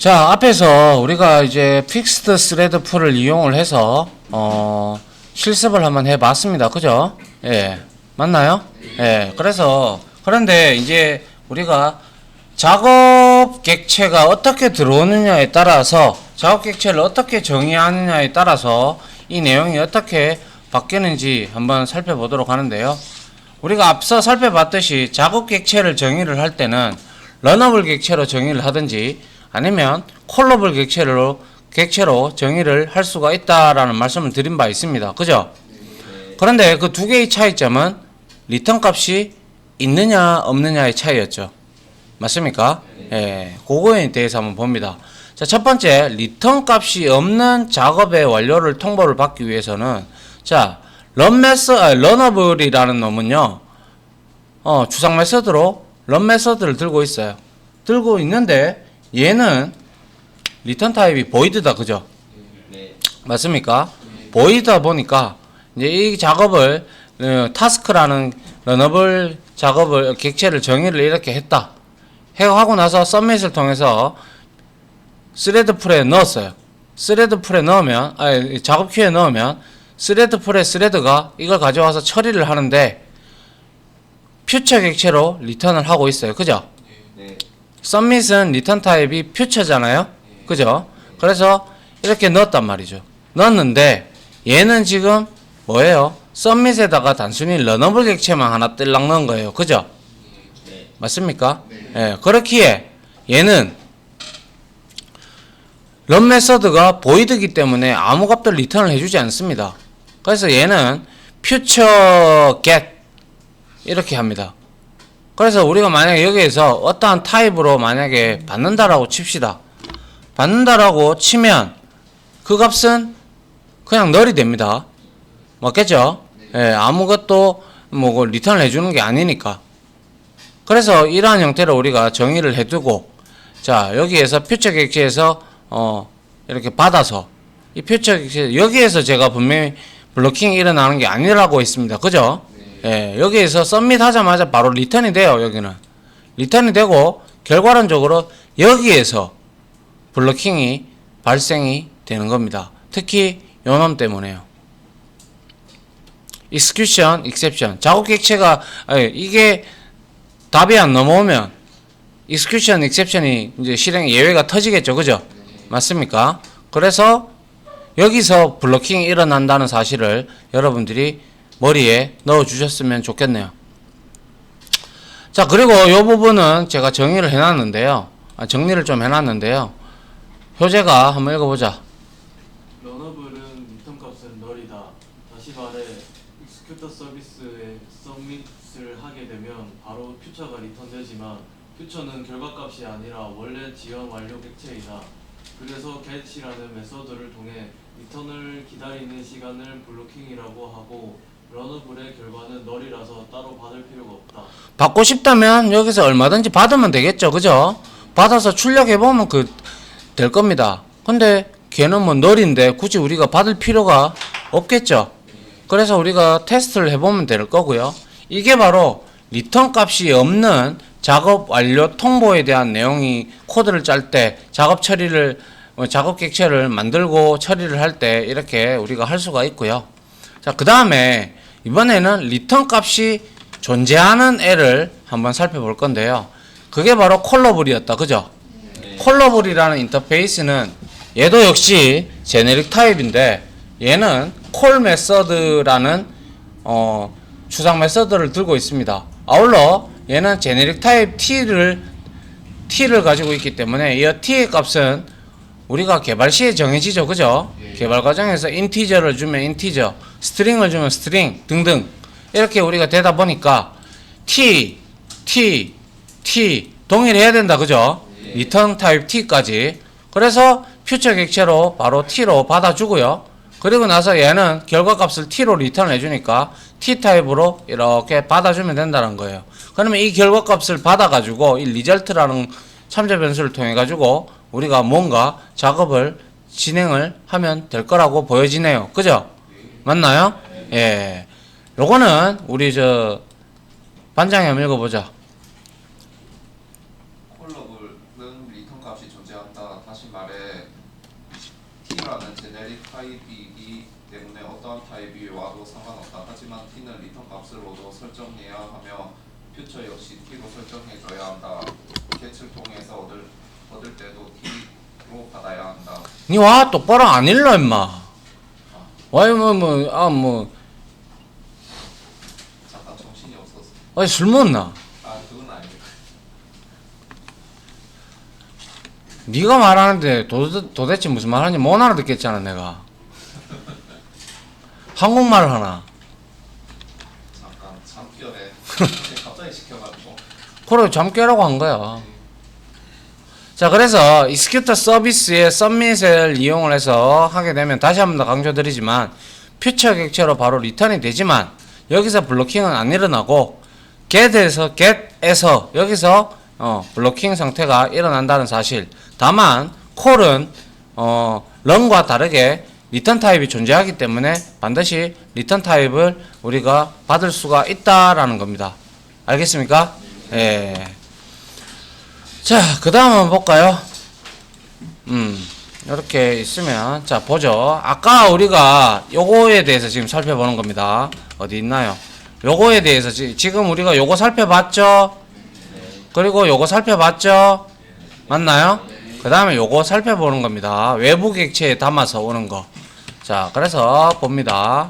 자, 앞에서 우리가 이제 픽스드 스레드 풀을 이용을 해서 실습을 한번 해봤습니다. 그죠? 예, 맞나요? 예, 그런데 이제 우리가 작업 객체가 어떻게 들어오느냐에 따라서, 작업 객체를 어떻게 정의하느냐에 따라서 이 내용이 어떻게 바뀌는지 한번 살펴보도록 하는데요. 우리가 앞서 살펴봤듯이 작업 객체를 정의를 할 때는 러너블 객체로 정의를 하든지 아니면 콜러블 객체로 정의를 할 수가 있다라는 말씀을 드린 바 있습니다. 그죠? 그런데 그 두 개의 차이점은 리턴 값이 있느냐 없느냐의 차이였죠. 맞습니까? 예, 그거에 대해서 한번 봅니다. 자, 첫 번째, 리턴 값이 없는 작업의 완료를 통보를 받기 위해서는, 자, 러너블이라는 놈은요, 주상 메서드로 런 메서드를 들고 있어요. 들고 있는데, 얘는 리턴 타입이 보이드다, 그죠? 네. 맞습니까? 보이드다 보니까, 이제 이 작업을, 타스크라는 러너블 작업을, 객체를 정의를 이렇게 했다. 하고 나서 서밋을 통해서 스레드 풀에 넣었어요. 스레드 풀에 넣으면, 작업 큐에 넣으면 스레드 풀에 스레드가 이걸 가져와서 처리를 하는데 퓨처 객체로 리턴을 하고 있어요. 그죠? 네. 서밋은 리턴 타입이 퓨처잖아요. 그죠? 그래서 이렇게 넣었단 말이죠. 넣었는데 얘는 지금 뭐예요? 서밋에다가 단순히 러너블 객체만 하나 뜰락 넣은 거예요. 그죠? 네. 맞습니까? 예, 그렇기에 얘는 런 메서드가 보이드기 때문에 아무 값도 리턴을 해주지 않습니다. 그래서 얘는 future get 이렇게 합니다. 그래서 우리가 만약에 여기에서 어떠한 타입으로 만약에 받는다라고 칩시다. 받는다라고 치면 그 값은 그냥 널이 됩니다. 맞겠죠? 예, 아무것도 뭐 리턴을 해주는 게 아니니까. 그래서 이러한 형태로 우리가 정의를 해두고, 자, 여기에서 퓨처 객체에서 이렇게 받아서 이 퓨처 객체 여기에서 제가 분명히 블로킹이 일어나는 게 아니라고 했습니다. 그죠? 예, 여기에서 서밋 하자마자 바로 리턴이 돼요. 여기는 리턴이 되고 결과론적으로 여기에서 블로킹이 발생이 되는 겁니다. 특히 요놈 때문에요. execution, exception. 작업 객체가 이게 답이 안 넘어오면 execution, exception이 이제 실행 예외가 터지겠죠. 그죠? 맞습니까? 그래서 여기서 블로킹이 일어난다는 사실을 여러분들이 머리에 넣어 주셨으면 좋겠네요. 자, 그리고 이 부분은 제가 정리를 해놨는데요. 정리를 좀 해놨는데요. 효재가 한번 읽어보자. 러너블은 리턴 값은 널이다. 다시 말해 익스큐터 서비스에 서밋을 하게 되면 바로 퓨처가 리턴되지만 퓨처는 결과값이 아니라 원래 지원 완료 객체이다. 그래서 get이라는 메서드를 통해 리턴을 기다리는 시간을 블로킹이라고 하고 러너블의 결과는 널이라서 따로 받을 필요가 없다. 받고 싶다면 여기서 얼마든지 받으면 되겠죠. 그죠? 받아서 출력해보면 될 겁니다. 근데 걔는 뭐 널인데 굳이 우리가 받을 필요가 없겠죠. 그래서 우리가 테스트를 해보면 될 거고요. 이게 바로 리턴 값이 없는 작업 완료 통보에 대한 내용이 코드를 짤 때 작업 객체를 만들고 처리를 할 때 이렇게 우리가 할 수가 있고요. 자, 그 다음에 이번에는 리턴 값이 존재하는 애를 한번 살펴볼 건데요. 그게 바로 콜러블이었다. 그죠? 콜러블이라는 인터페이스는 얘도 역시 제네릭 타입인데 얘는 콜 메서드라는 추상 메서드를 들고 있습니다. 아울러 얘는 제네릭 타입 t를 가지고 있기 때문에 이 t의 값은 우리가 개발 시에 정해지죠. 그죠? 개발 과정에서 인티저를 주면 인티저, 스트링을 주면 스트링 등등 이렇게 우리가 되다 보니까 t 동일해야 된다. 그죠? 리턴 타입 t까지. 그래서 퓨처 객체로 바로 t로 받아주고요. 그리고 나서 얘는 결과값을 t로 리턴을 해주니까 t 타입으로 이렇게 받아주면 된다는 거예요. 그러면 이 결과값을 받아가지고 이 리절트라는 참조 변수를 통해 가지고 우리가 뭔가 작업을 진행을 하면 될 거라고 보여지네요. 그죠? 맞나요? 예. 요거는 우리 반장이 한번 읽어보자. 콜러블은 리턴 값이 존재한다. 다시 말해 t라는 제네릭 타입이기 때문에 어떠한 타입이 와도 상관없다. 하지만 t는 리턴 값으로도 설정해야 하며 퓨처 역시 t로 설정해줘야 한다. 겟을 통해서 얻을 때도 t로 받아야 한다. 니 와 똑바로 안 읽어 임마. 와이 뭐 잠깐 정신이 없었어. 어이 술 먹나? 그건 아니에요. 네가 말하는데 도대체 무슨 말하는지 못 알아듣겠잖아 내가. 한국말 하나. 잠깐 잠결에 갑자기 시켜가지고. 그래 잠 깨라고 한 거야. 자 그래서 익스큐터 서비스의 썸밋을 이용을 해서 하게 되면 다시 한 번 더 강조드리지만 퓨처 객체로 바로 리턴이 되지만 여기서 블로킹은 안 일어나고 get에서 여기서 블로킹 상태가 일어난다는 사실. 다만 콜은 런과 다르게 리턴 타입이 존재하기 때문에 반드시 리턴 타입을 우리가 받을 수가 있다라는 겁니다. 알겠습니까? 예. 자, 그 다음 한번 볼까요? 이렇게 있으면, 자, 보죠. 아까 우리가 요거에 대해서 지금 살펴보는 겁니다. 어디 있나요? 요거에 대해서 지금 우리가 요거 살펴봤죠? 그리고 요거 살펴봤죠? 맞나요? 그 다음에 요거 살펴보는 겁니다. 외부 객체에 담아서 오는 거. 자, 그래서 봅니다.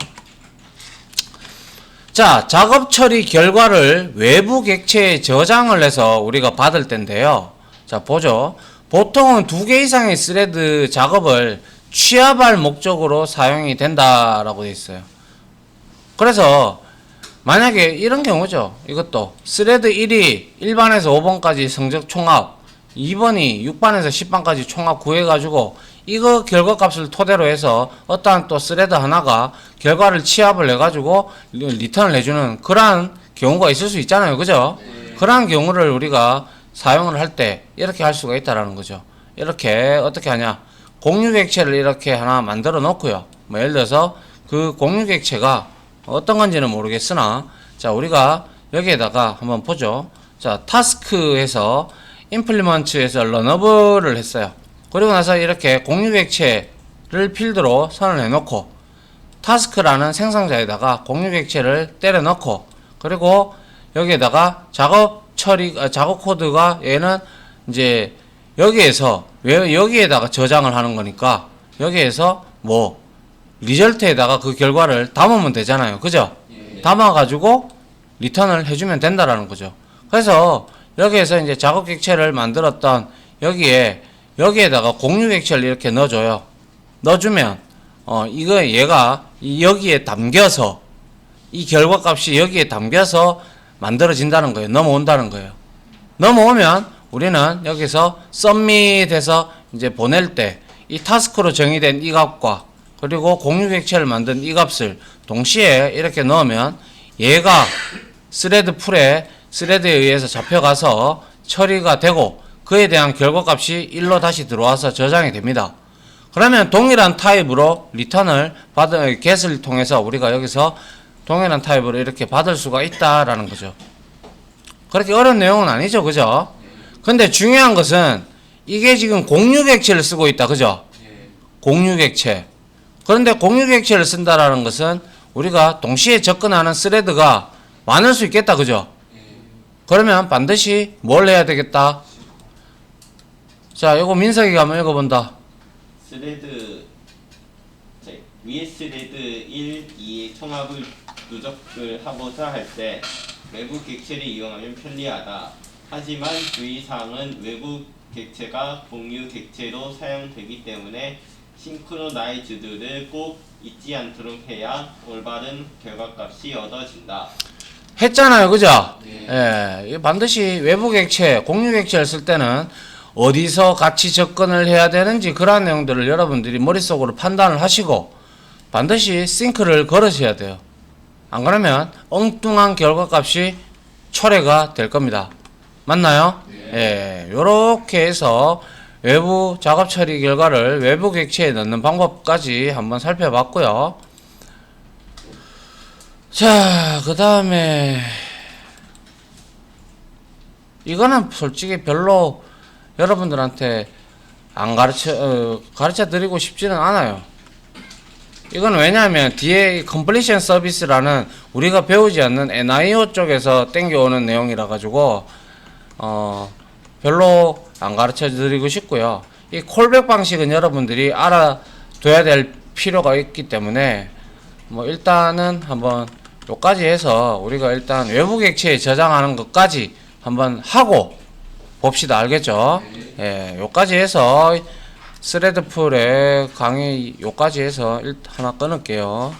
자, 작업 처리 결과를 외부 객체에 저장을 해서 우리가 받을 텐데요. 자, 보죠. 보통은 2개 이상의 스레드 작업을 취합할 목적으로 사용이 된다라고 되어 있어요. 그래서 만약에 이런 경우죠. 이것도 스레드 1이 1반에서 5번까지 성적 총합, 2번이 6반에서 10반까지 총합 구해가지고 이거 결과값을 토대로 해서 어떠한 또 스레드 하나가 결과를 취합을 해가지고 리턴을 해주는 그러한 경우가 있을 수 있잖아요. 그죠? 그러한 경우를 우리가 사용을 할 때 이렇게 할 수가 있다라는 거죠. 이렇게 어떻게 하냐. 공유객체를 이렇게 하나 만들어 놓고요. 뭐 예를 들어서 그 공유객체가 어떤 건지는 모르겠으나 자 우리가 여기에다가 한번 보죠. 자 타스크에서 임플리먼트에서 런어블을 했어요. 그리고 나서 이렇게 공유객체를 필드로 선을 해놓고 타스크라는 생성자에다가 공유객체를 때려 넣고 그리고 여기에다가 작업 코드가 얘는 이제 여기에서 왜 여기에다가 저장을 하는 거니까 여기에서 뭐 리절트에다가 그 결과를 담으면 되잖아요. 그죠? 담아가지고 리턴을 해주면 된다라는 거죠. 그래서 여기에서 이제 작업 객체를 만들었던 여기에다가 공유 객체를 이렇게 넣어줘요. 넣어주면 이거 얘가 여기에 담겨서 이 결과값이 여기에 담겨서 만들어진다는 거예요. 넘어온다는 거예요. 넘어오면 우리는 여기서 submit해서 이제 보낼 때 이 타스크로 정의된 이 값과 그리고 공유 객체를 만든 이 값을 동시에 이렇게 넣으면 얘가 스레드 풀에 스레드에 의해서 잡혀가서 처리가 되고 그에 대한 결과값이 1로 다시 들어와서 저장이 됩니다. 그러면 동일한 타입으로 리턴을 get을 통해서 우리가 여기서 동일한 타입으로 이렇게 받을 수가 있다라는 거죠. 그렇게 어려운 내용은 아니죠. 그죠? 근데 중요한 것은 이게 지금 공유객체를 쓰고 있다. 그죠? 공유객체. 그런데 공유객체를 쓴다라는 것은 우리가 동시에 접근하는 스레드가 많을 수 있겠다. 그죠? 그러면 반드시 뭘 해야 되겠다? 자, 이거 민석이가 한번 읽어본다. 스레드 위에 스레드 1, 2의 총합을 누적을 하고자 할 때 외부 객체를 이용하면 편리하다. 하지만 주의사항은 외부 객체가 공유 객체로 사용되기 때문에 싱크로나이즈드를 꼭 잊지 않도록 해야 올바른 결과값이 얻어진다. 했잖아요. 그죠? 예, 반드시 외부 객체, 공유 객체를 쓸 때는 어디서 같이 접근을 해야 되는지 그러한 내용들을 여러분들이 머릿속으로 판단을 하시고 반드시 싱크를 걸으셔야 돼요. 안 그러면 엉뚱한 결과값이 초래가 될 겁니다. 맞나요? 예, 요렇게 해서 외부 작업 처리 결과를 외부 객체에 넣는 방법까지 한번 살펴봤고요. 자, 그 다음에 이거는 솔직히 별로 여러분들한테 안 가르쳐 드리고 싶지는 않아요. 이건 왜냐하면 뒤에 컴플리션 서비스라는 우리가 배우지 않는 NIO 쪽에서 땡겨오는 내용이라 가지고 별로 안 가르쳐 드리고 싶고요. 이 콜백 방식은 여러분들이 알아둬야 될 필요가 있기 때문에 뭐 일단은 한번 요까지 해서 우리가 일단 외부 객체에 저장하는 것까지 한번 하고 봅시다. 알겠죠? 예, 요까지 해서 스레드풀의 강의 요까지 해서 하나 끊을게요.